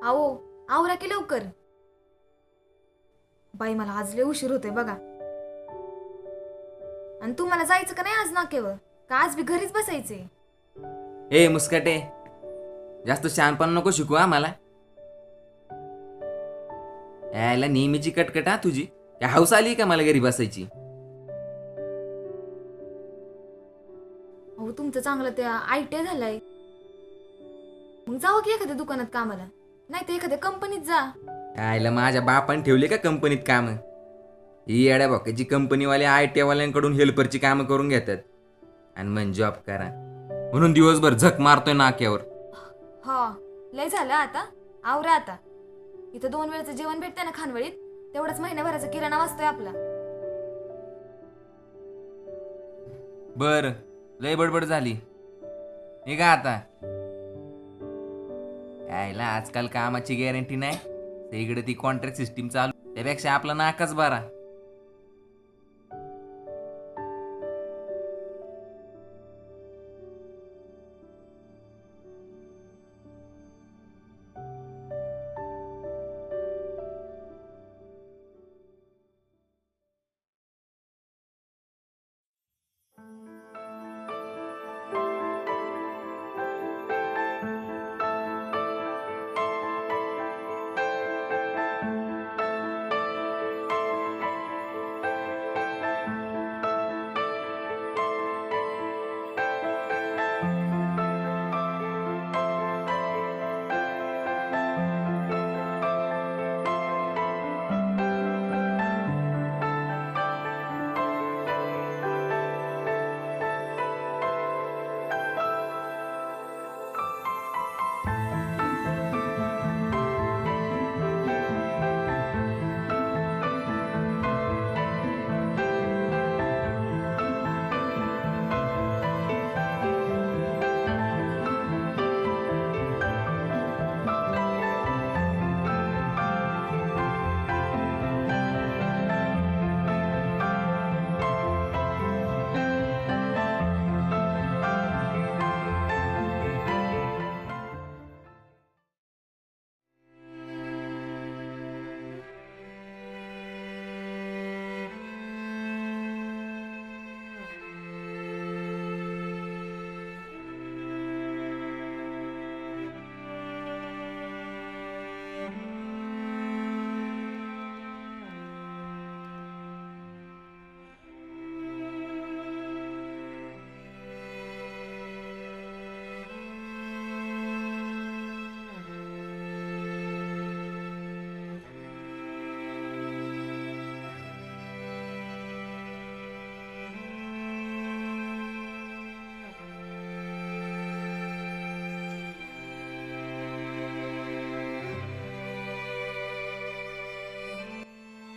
आओ, आवरा की लवकर. बाई मला आज लय उशीर होतोय बघा. आणि तुम्हाला जायचं का नाही आज नाकेवर? का आज बी घरीच बसायचे? ए मुस्काटे, जास्त शहाणपण नको शिकू आम्हाला. यायला नेहमीची कटकट हा तुझी. काय हौस आली का मला घरी बसायची? अहो तुमचं चांगलं त्या ITI झालाय. मग जावं की एखाद्या दुकानात कामाला, नाही तर एखाद्या कंपनीत जा. यायला माझ्या बापाने ठेवले का कंपनीत कामं? ही येड्या भोकाची कंपनीवाले ITI वाल्यांकडून हेल्परची कामं करून घेतात आणि मग जॉब करा म्हणून दिवसभर झक मारतोय नाक्यावर. हा, लय झालं आता. आवरा आता. इथं 2 वेळचं जेवण भेटतंय ना खानवळीत, तेवढाच महिन्याभराचा किराणा वाचतोय आपला. बर, लय बडबड झाली. निघा आता. यायला आजकाल कामाची गॅरंटी नाही, इकडे ती कॉन्ट्रॅक्ट सिस्टीम चालू, त्यापेक्षा आपला नाकाच बारा.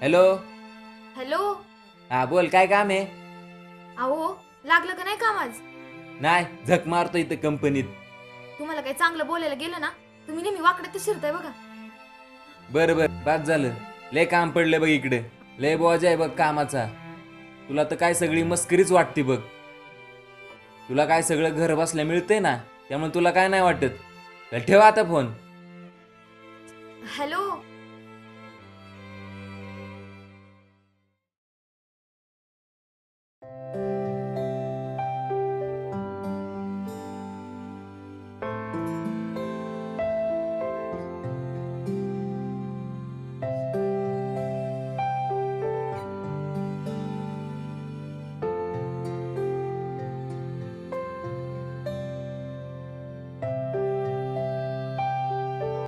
हॅलो. हॅलो. हा बोल, काय काम आहे? अहो, लागलं का नाही काम आज? नाही, झक मारतो इथं कंपनीत. तुम्हाला काही चांगलं बोलायला गेलं ना, तुम्ही नेहमी वाकडे शिरताय बघा. बरं बरं, बाद झालं. लय काम पडलं बघ इकडे. लय बोजा आहे बघ कामाचा. तुला तर काय सगळी मस्करीच वाटते बघ. तुला काय सगळं घर बसल्या मिळतंय ना, त्यामुळे तुला काय नाही वाटत. तर ठेव आता फोन. हॅलो.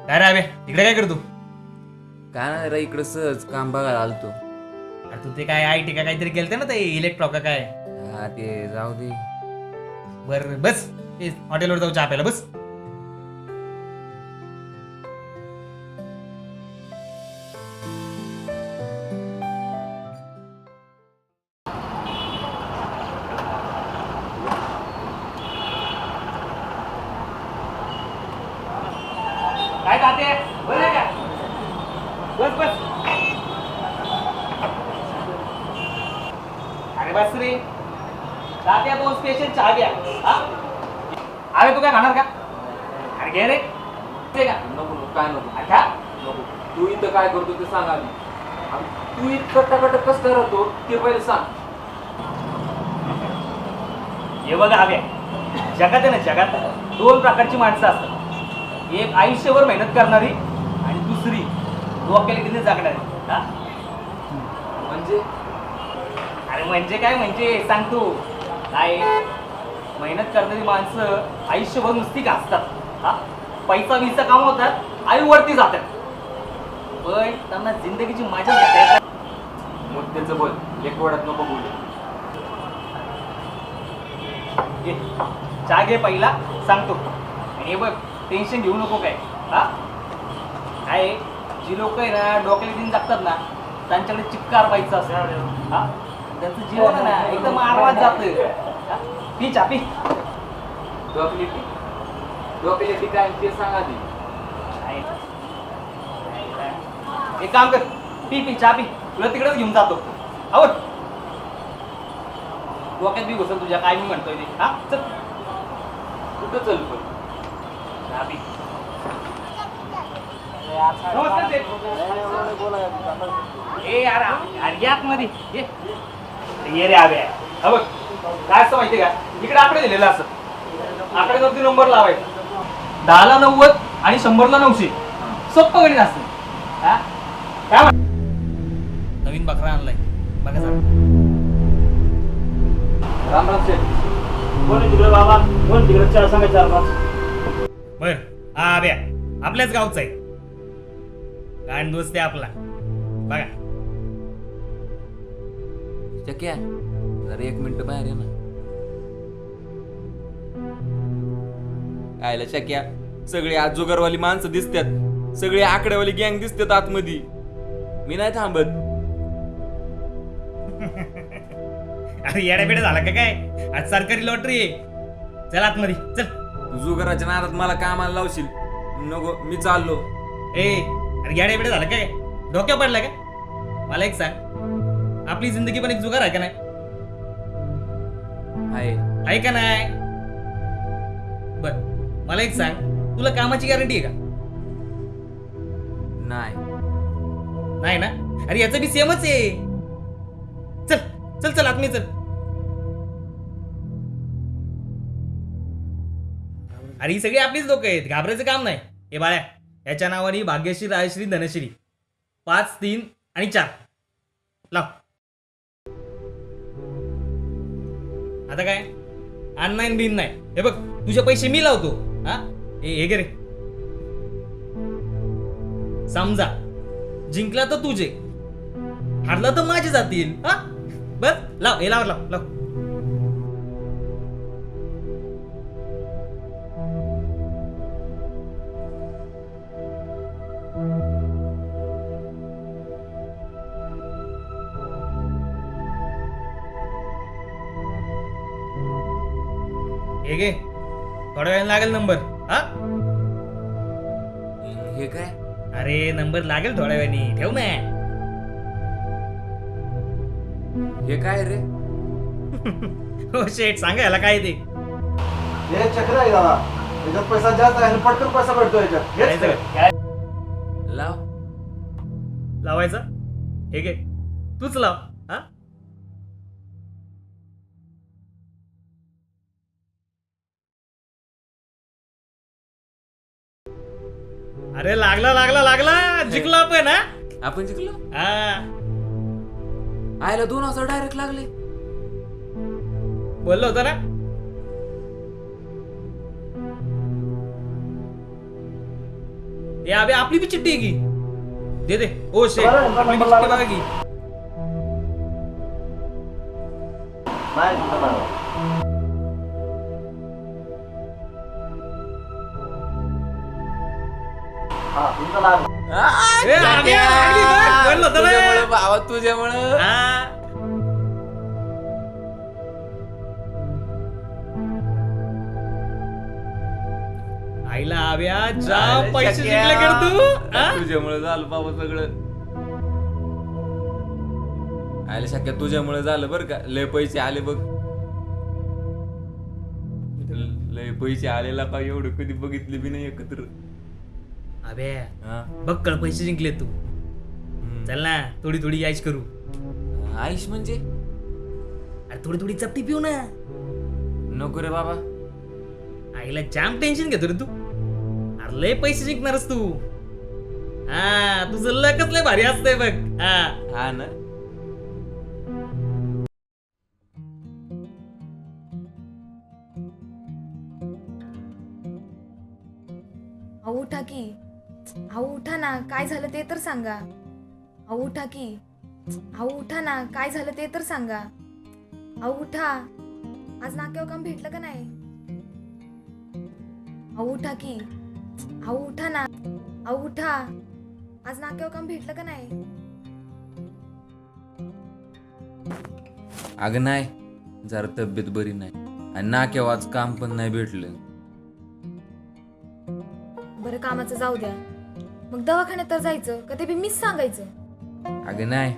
काय रे अबे, इकडे काय करतो? काय नाही रे, इकडं सहज काम बघायला आलतो. अरे तू ते काय IT का काहीतरी केलं ना, ते इलेक्ट्रॉक का काय? हा ते जाऊ दे. बर बस, हॉटेलवर जाऊ चहा प्यायला, बस. काय खाते? बरं आहे का? बस बस. अरे बस रे, तात्या 2 स्पेशल चहा घ्या. हा, अरे तू काय खाणार का? अरे घे रे. ते का नको नको, काय नको अच्छा नको. तू इथं काय करतो ते सांग आधी. आणि तू इथं कटाकट कसं काय राहतो ते पहिले सांग. हे बघा हवे जगात आहे ना, जगात 2 प्रकारची माणसं असतात. एक आयुष्यभर मेहनत करणारी आणि दुसरी डोक्याला किती जगणारी. हा? म्हणजे अरे म्हणजे काय म्हणजे सांगतो काय, मेहनत करणारी माणसं आयुष्यभर नुसती घासतात. हा, पैसा विसा कमावतात आणि वरती जातात, पण त्यांना जिंदगीची मजा घेता येत नाही. मग त्याचं बोल, एक वड्यात नको बोलू. घे, चहा घे पहिला, सांगतो. आणि हे बघ, टेन्शन घेऊ नको काय. हा काय, जी लोक आहे ना डोक्याला दिन जगतात ना, त्यांच्याकडे चिक्कार व्हायचं असतं. हा, त्यांचं जीवन आहे ना एकदम आरामात जातं. पी चहा पी. डोक्याला काय ते सांग आधी. एक काम कर, पी पी चहा पी, तुला तिकडेच घेऊन जातो. आवड डोक्यात बी घुसल तुझ्या काय मी म्हणतोय ते. हा चल कुठं चल पण. चहा पी. नमस्कार शेठ. ए यार यार यात मध्ये ये रे आवे. हा बघ काय असतं माहिती का, इकडे आकडे दिलेला असं, आकड्यावरती नंबर लावायचा. 10ला 90 आणि 100ला 900. सोपं गणित असतं. हा काय म्हण, नवीन बकरा आणलाय बघा जरा. राम राम शेठ. कोण आहे तिकडे बाबा? कोण तिकडे? चार सांगा, 4-5. बर हा आव्या आपल्याच गावचा आहे, गाण दोस्त आहे आपला. बघा चक्या जरा 1 मिनिट बाहेर ये ना. आयला चक्या, सगळी आजोगरवाली माणसं दिसतात, सगळी आकड्यावाली गँग दिसतात आतमध्ये. मी नाही थांबत. अरे येड्याबिड्या झाला का काय, आज सरकारी लॉटरी आहे. चल आतमध्ये चल. तू जुगाराच्या नादात मला कामाला लावशील नको, मी चाललो. ए अरे येड्याबिड्या झाला काय, डोक्या पडला का? मला एक सांग, आपली जिंदगी पण एक जुगार आहे का नाही? आहे का नाही? बर मला एक सांग, तुला कामाची गॅरंटी आहे का? नाही. नाही ना? अरे याचं बी सेमच आहे. चल चल चल आत्मी चल. अरे ही सगळी आपलीच लोक आहेत, घाबरायचं काम नाही. हे बाळ्या, याच्या नावाने भाग्यश्री, राजश्री, धनश्री 5, 3 आणि 4 लाव. आता काय ऑनलाईन बिन नाही. हे बघ तुझे पैसे मी लावतो. हा हे घे रे. समजा जिंकला तर तुझे, हारला तर माझे जातील. हा बस लाव, हे लाव लाव लाव. हे घे, थोड्या वेळ लागेल नंबर. हा हे काय? अरे नंबर लागेल थोड्या वेळाने, ठेव ना. हे काय रे? हो शेठ, सांगा याला काय ते. हे चक्र आहे दादा, याच्यात पैसा जास्त आहे आणि पटकन पैसा भेटतो याच्यात. हेच काय लाव. लावायचा? हे घे, तूच लाव. हा अरे लागला लागला लागला, जिंकलो आपण. हा आपण जिंकलो. हा आयला 2,000 डायरेक्ट लागले. बोललो होतो ना. हे अबे आपली बी चिठ्ठी आहे की, दे दे. ओ शेठ, बरं, आपली बी नंबर चिठ्ठी लागला. बघा की. नाही तुमचा लागला. हा तुमचा लागला. ए, आगे, आगे, बघ, बोललो होतो ना. तुझ्यामुळं भावा, तुझ्यामुळं. हा. आईला आव्या जाम पैसे जिंकले कर तू. हा? तुझ्यामुळे झालं बाबा सगळं. आयला शक्य तुझ्यामुळे झालं बरं का. लय पैसे आले बघ, लय पैसे आलेला का एवढं कधी बघितले बी नाही एकत्र. अबे हा? बक्कळ पैसे जिंकले तू. हम्म. चल ना थोडी थोडी यायच करू. आयुष म्हणजे अरे थोडी थोडी चपटी पिऊ ना. नको रे बाबा. आईला जाम टेन्शन घेतो रे तू. अरे लय पैसे जिंकणारच तू. हा तुझं लकच लय भारी असतंय बघ. हा हा ना. अहो उठा की. अहो उठा ना, काय झालं ते तर सांगा. अहो उठा की. अहो उठा ना, काय झालं ते तर सांगा. अहो उठा. आज नाक्यावर काम भेटलं का नाही? अहो उठा की. अहो उठा ना. अहो उठा. आज नाक्यावर काम भेटलं का नाही? अगं नाही, जरा तब्येत बरी नाही आणि नाक्यावर आज काम पण नाही भेटलं. बरं कामाचं जाऊ द्या. मग दवाखान्यात तर जायचं का ते बी मीच सांगायचं? अगं नाही,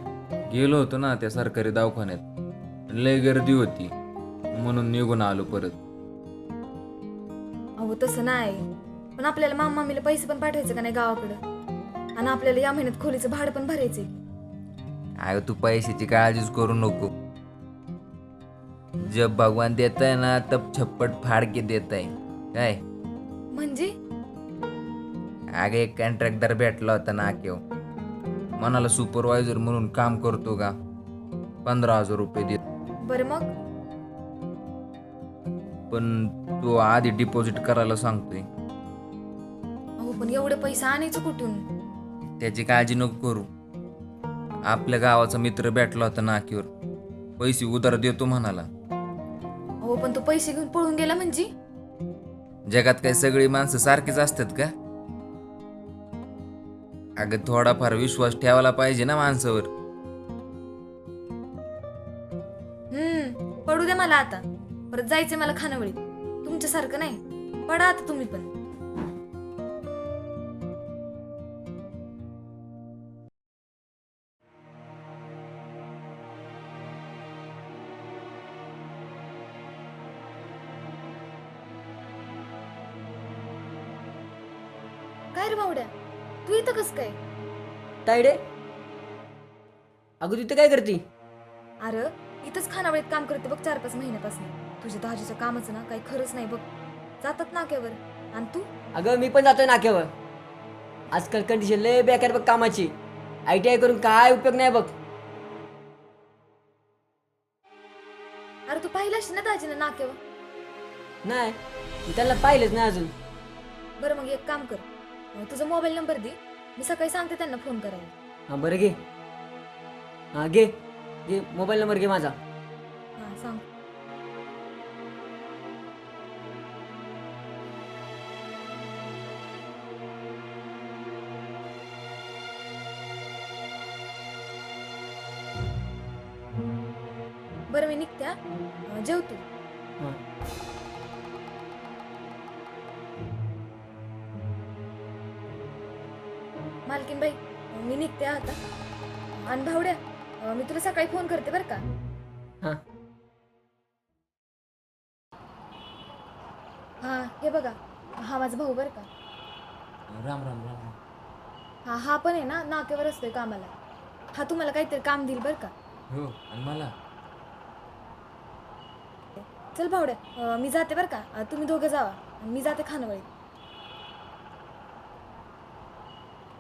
गेलो होतो ना त्या सरकारी दवाखान्यात, लय गर्दी होती म्हणून निघून आलो परत. अहो तसं नाही, पण आपल्याला मामीला पैसे पण पाठवायचे का नाही गावाकडं? आणि आपल्याला या महिन्यात खोलीचं भाडं पण भरायचंय. अगं तू पैशाची काळजीच करू नको. जब भगवान देत आहे ना तब छप्पट फाड़ के देत आहे. काय म्हणजे अगं एक कॉन्ट्रॅक्टर भेटला होता नाक्यावर, मनाला सुपरवायझर म्हणून काम करतो का, 15,000 रुपये देत. बरं मग पण तो आधी डिपॉझिट करायला सांगतोय. अहो पण एवढे पैसे आणायचं कुठून? त्याची काळजी नको करू. आपल्या गावाचा मित्र भेटला होता नाक्यावर, पैसे उधार देतो म्हणाला. अहो पण तो पैसे घेऊन पळून गेला म्हणजे? जगात काही सगळी माणसं सारखीच असतात का? अगं थोडाफार विश्वास ठेवायला पाहिजे ना माणसावर. पडू द्या मला आता. परत जायचंय मला खानावळीत. तुमच्यासारखं नाही. पडा आता तुम्ही पण. काय रे भावड्या, तू इथं कस काय? तायडे, अगं तिथे काय करती? अरे इथंच खानावळीत काम करते बघ 4-5 महिन्यापासून. तुझ्या दाजीच्या कामाचं ना काही खरंच नाही बघ. जातात नाक्यावर. आणि तू? अगं मी पण जातोय नाक्यावर. आजकाल कंडिशन लय बेकार बघ कामाची. ITI करून काय उपयोग नाही बघ. अरे तू पाहिलं असेल ना दाजीने नाक्यावर? नाही, मी त्याला पाहिलंच नाही अजून. बरं मग एक काम कर, तुझा मोबाईल नंबर दे, मी सकाळी सांगते त्यांना फोन करायला. हां बरं घे. हां घे घे मोबाईल नंबर घे माझा. हा सांग. बरं मी निघते हा. जेव तू. हां मालकीन बाई मी निघते आता. आणि भावड्या मी तुला सकाळी फोन करते बरं का. हां हा हे बघा, हा माझा भाऊ बरं का. राम राम राम राम. हा पण आहे ना नाक्यावर असतोय कामाला. हा तुम्हाला काहीतरी काम देईल बरं का. हो आणि मला चल भावड्या मी जाते बरं का. तुम्ही दोघं जावा, मी जाते खानावळीत.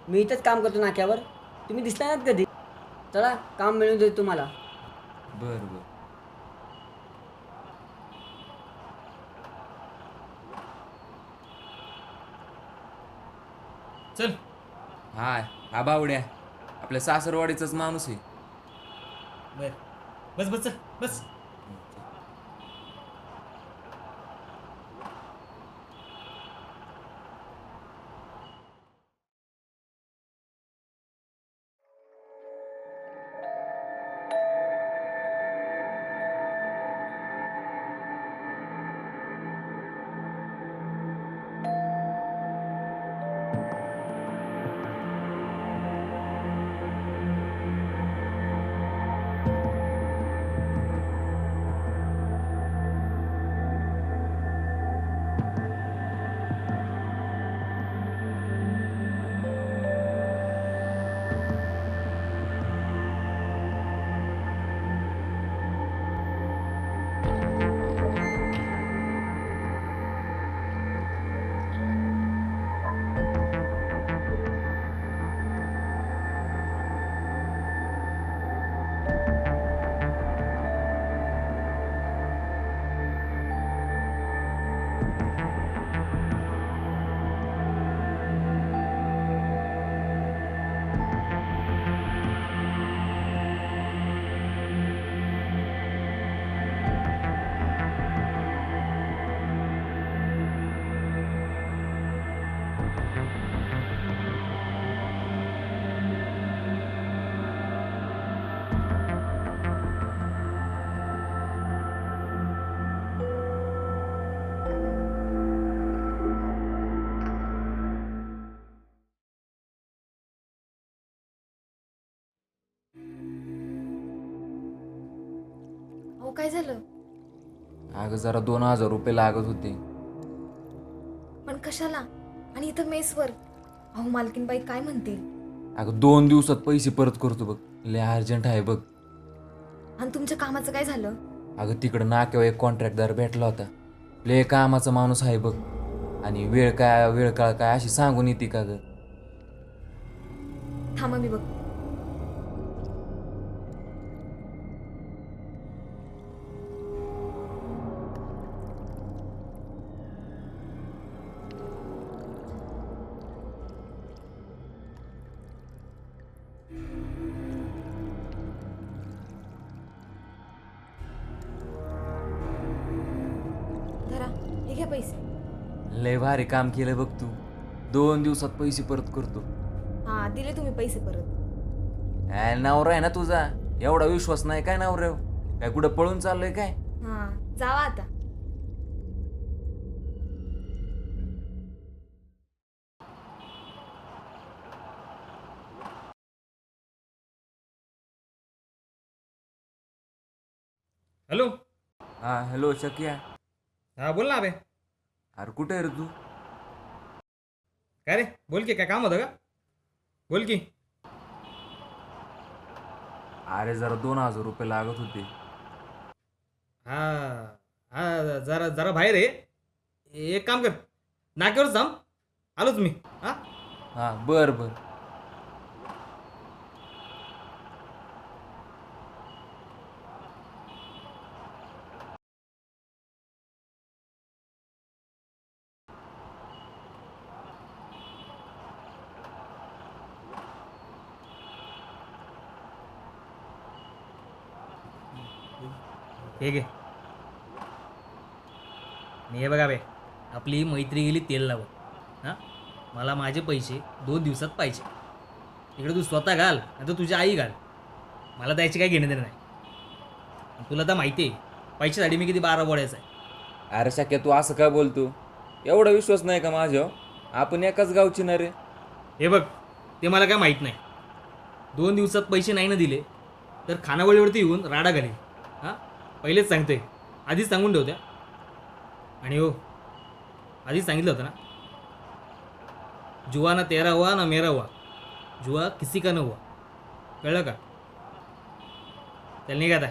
मी इथंच काम करतो नाक्यावर. तुम्ही दिसला नाहीत कधी. चला काम मिळून देतो तुम्हाला. बर बर. चल. हा बावड्या आपल्या सासरवाडीचाच माणूस आहे. बर बस बस चल बस. काय झालं? अगं जरा 2,000 रुपये लागत होते. पण कशाला? आणि इथं मेसवर? अहो मालकीनबाई काय म्हणतील? अगं 2 दिवसात पैसे परत करतो बघ, लय अर्जंट आहे बघ. आणि तुमच्या कामाचं काय झालं? अगं तिकडं नाक्यावर एक कॉन्ट्रॅक्टदार भेटला होता. लय कामाचा माणूस आहे बघ. आणि वेळ काळ काय अशी सांगून येते का ग? थांबा मी बघ. धरा, हे घ्या पैसे. लय भारी काम केलं बघ तू. 2 दिवसात पैसे परत करतो. हा दिले तुम्ही पैसे परत. नवरा आहे ना तुझा, एवढा विश्वास नाही काय नवऱ्यावर? काय कुठं पळून चाललोय काय? हा जावा आता. हॅलो. हा हॅलो शक्या. हा बोल ना अबे. अरे कुठे आहे रे तू? काय रे, बोल की, काय काम होतं का? बोल की. अरे जरा 2,000 रुपये लागत होते. हा हा जरा जरा बाहेर आहे. एक काम कर, नाक्यावरच थांब, आलोच मी. हा हा बर बर. हे घे. आणि हे बघा बे, आपली मैत्री गेली तेल लावत. हां, मला माझे पैसे 2 दिवसात पाहिजे. इकडे तू स्वतः घाल नाही तर तुझी आई घाल, मला द्यायची काही घेणं देणं नाही. आणि तुला तर माहिती आहे पैशासाठी मी किती बारा बोडायचा आहे. अरे शक्या तू असं काय बोलतो? एवढा विश्वास नाही का माझ्यावर? आपण एकाच गावची ना रे. हे बघ, ते मला काय माहीत नाही. 2 दिवसात पैसे नाही ना दिले तर खानावळीवरती येऊन राडा घालील. हां, पहिलेच सांगतोय, आधीच सांगून ठेवत्या. आणि हो, आधीच सांगितलं होतं ना, जुआ ना तेरा हुआ ना मेरा हुआ, जुआ किसी का न हुआ. कळलं का? चल निघा आता.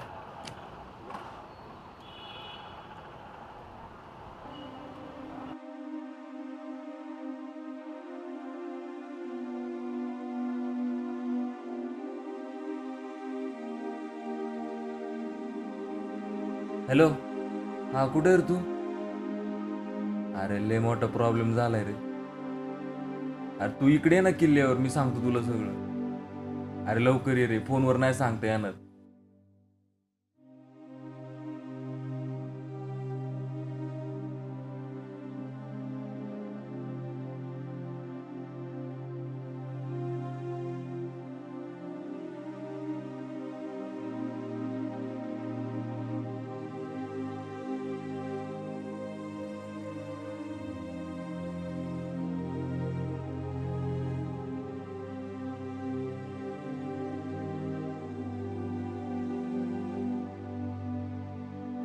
हॅलो. हा कुठे रे तू? अरे लय मोठा प्रॉब्लेम झालाय रे. अरे तू इकडे ये ना किल्ल्यावर, मी सांगतो तुला सगळं. अरे लवकर ये रे, फोनवर नाही सांगता येणार.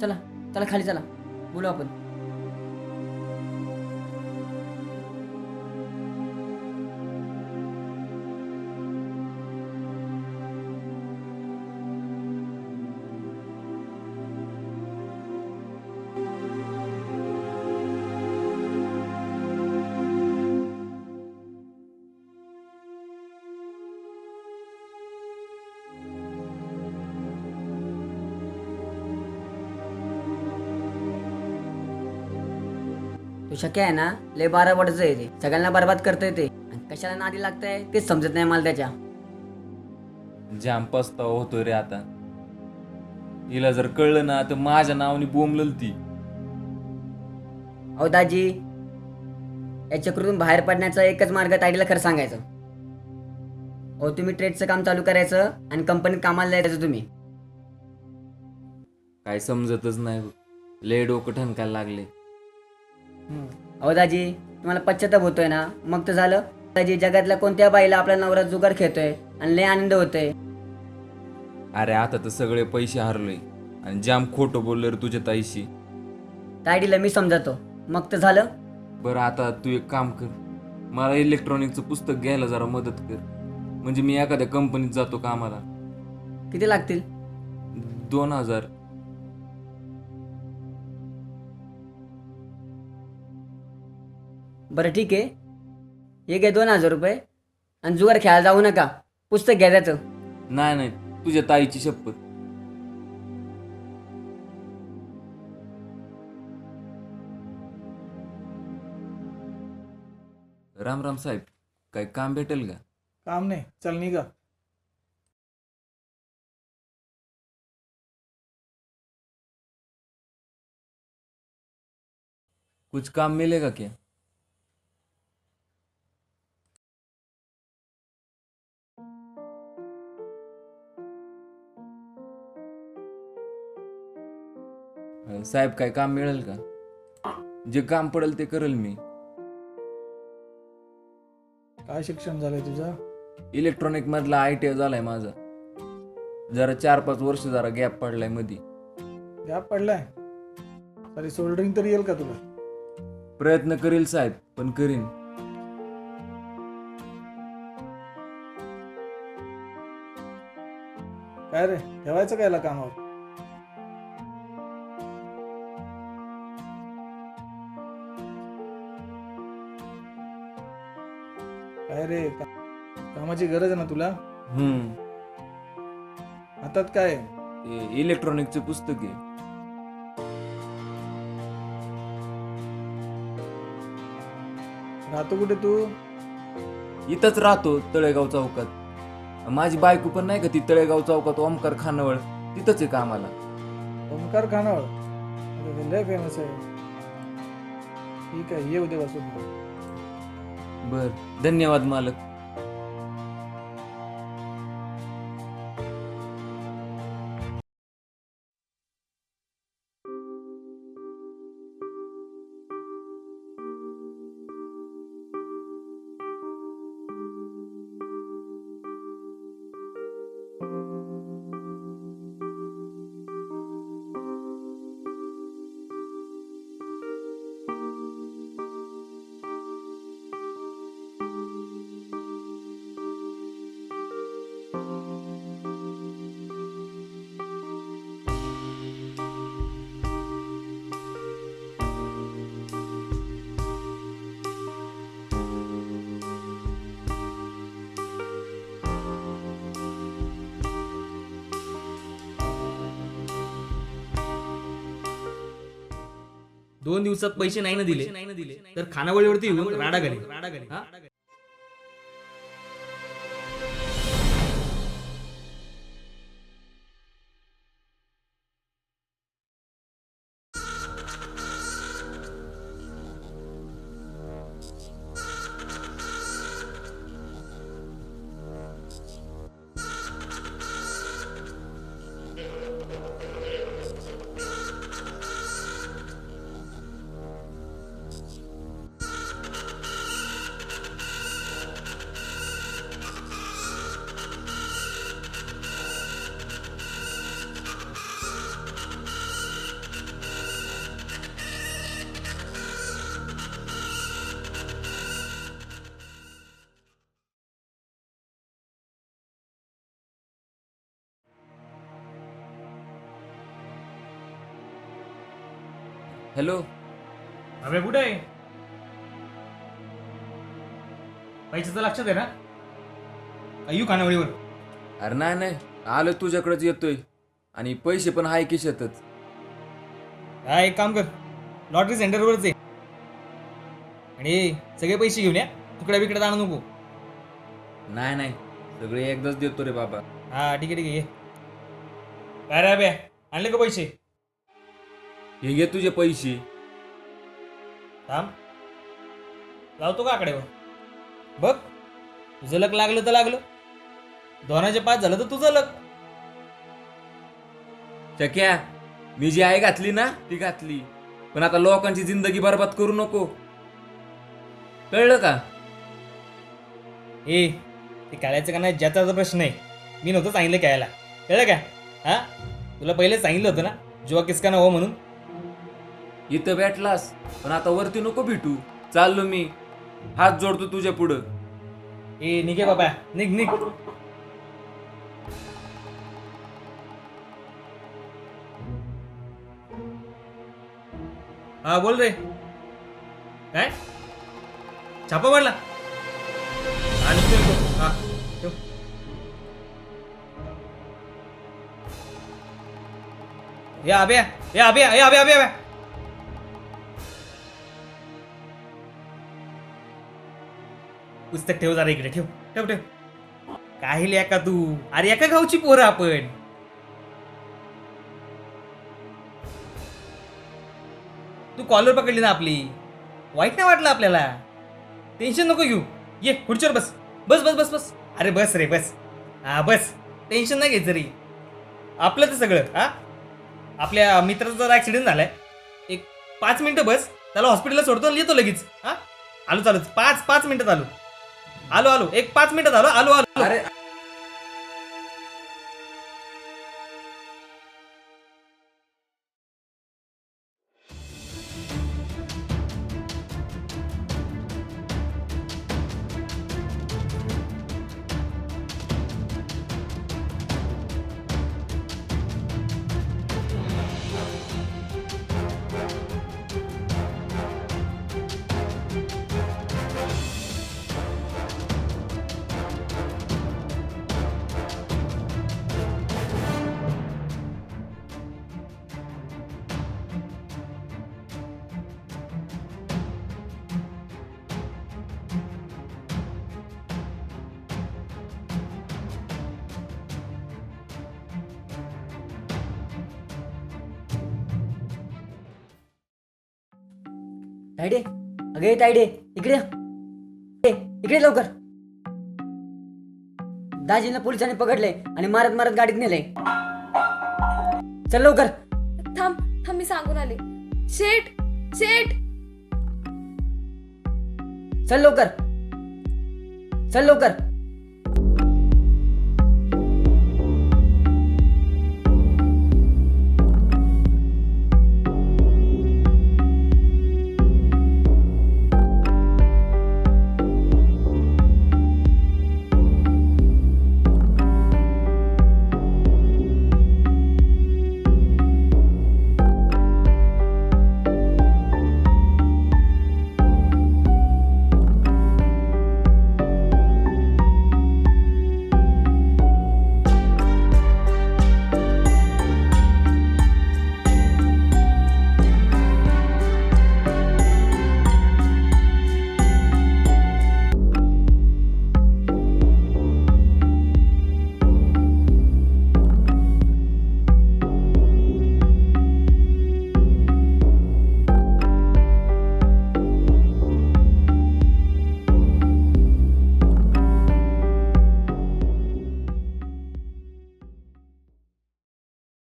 चला चला खाली चला, बोलू आपण. तो शक्य आहे ना, लय बारा पडचं आहे ते, सगळ्यांना बरबाद करता येते. आणि कशाला नादी लागतंय तेच समजत नाही मला त्याच्या. जाम पस्तावा होतोय रे आता. हिला जर कळलं ना तर माझ्या नावाने बोंबलल ती. अहो दाजी, या चक्रातून बाहेर पडण्याचा एकच मार्ग ताईला खरं सांगायचं. अहो तुम्ही ट्रेडचं काम चालू करायचं आणि कंपनीत कामाला जायचं तुम्ही. काय समजतच नाही बघ. लय डोकं ठणकायला लागले. अहो दाजी, तुम्हाला पश्चाताप होतोय ना, मग तर झालं. दाजी, जगातल्या कोणत्या बाईला आपला नवरा जुगार खेळतोय आणि लय आनंद होतोय. अरे आता तर सगळे पैसे हरलोय. आणि जाम खोटं बोललं रे तुझ्या ताईशी. तायडीला मी समजातो, मग तर झालं. बरं आता तू एक काम कर, मला इलेक्ट्रॉनिकचं पुस्तक घ्यायला जरा मदत कर, म्हणजे मी एखाद्या कंपनीत जातो कामाला. किती लागतील? 2000. बरं ठीक आहे, हे घे 2000 रुपये. आणि जुगार खेळायला जाऊ नका, पुस्तक घ्या त्याचं. नाही नाही, तुझ्या ताईची शपथ. राम राम साहेब, काय काम भेटेल का? काम नाही, चल निघा. कुछ काम मिलेगा क्या? साहेब काय काम मिळेल का? जे काम पडेल ते करेल मी. काय शिक्षण झालंय तुझं? इलेक्ट्रॉनिक मधला ITI झालाय माझा. जरा 4-5 वर्ष जरा गॅप पडलाय मधी. गॅप पडलाय? तरी सोल्डरिंग तरी येईल का तुला? प्रयत्न करील साहेब, पण करीन. काय रे, ठेवायचं कायला कामावर? काय रे, कामाची गरज आहे ना तुला? हातात काय आहे? ते इलेक्ट्रॉनिकचे पुस्तक आहे. राहतो कुठे तू? इथंच राहतो तळेगाव चौकात. माझी बायको पण नाही का ती तळेगाव चौकात ओमकार खानावळ, तिथंच आहे कामाला. ओमकार खानावळ? अरे ते लय फेमस आहे. ठीक आहे, ये उद्यापासून. बर, धन्यवाद मालक. दोन दिवसात पैसे नाही ना दिले तर खानावळीवरती येऊन राडा घाली. हा? हॅलो. अबे कुठे आहे? पैशाचं लक्षात आहे ना? अय्यू खानावळीवर. अरे नाही नाही, आलो तुझ्याकडेच येतोय, आणि पैसे पण हाय खिशातच. हा, एक काम कर, लॉटरी सेंटरवरच आहे आणि सगळे पैसे घेऊन या. तुकड्या बिकड्यात आणू नको. नाही नाही, सगळे एकदाच देतो रे बाबा. हा ठीक आहे ये. काय रे अबे, आणले का पैसे? हे घे तुझे पैसे. थांब, लावतो का आकड्यावर? बघ, तुझं लक लागलं तर लागलं, 2,500 झालं तर तुझं लक. चक्या, मी जी आई घातली ना ती घातली, पण आता लोकांची जिंदगी बरबाद करू नको, कळलं का? ए, ते खेळायचं का नाही ज्याचा प्रश्न आहे. मी नव्हतं सांगितलं खेळायला, कळलं का? हा, तुला पहिले सांगितलं होतं ना जेव्हा किसका हो म्हणून. इथं भेटलास पण आता वरती नको भेटू. चाललो मी, हात जोडतो तुझ्या पुढं. ए निघे बाबा, निघ निघ. हा बोल रे. काय छापा पडला? हा निघतो निघतो. हा ठेव. या अभ्या, या अभ्या, या अभ्या अभ्या अभ्या. पुस्तक ठेव जरा इकडे. ठेव ठेव ठेव. काही लिया का तू? अरे एका गावची पोरं आपण. तू कॉलर पकडली ना आपली, वाईट नाही वाटलं आपल्याला. टेन्शन नको घेऊ. ये खुर्चीवर बस. बस बस बस बस. अरे बस रे बस. हा बस. टेन्शन नाही घ्यायचं रे. आपलं तर सगळं. हा आपल्या मित्राचा जरा ऍक्सिडेंट झालाय. एक 5 मिनिटं बस. त्याला हॉस्पिटलला सोडतो आणि येतो लगेच. हा आलो चालू. 5 मिनिटात आलो. आलो आलो. एक 5 मिनिटात आलो. आलो आलो. अरे तायडे, अगं ये तायडे, इकडे ये. इकडे लवकर. दाजींना पोलिसांनी पकडले आणि मारत मारत गाडीत नेले. चल लवकर. थांब थांब, मी सांगून आले. शेट शेट. चल लवकर. चल लवकर.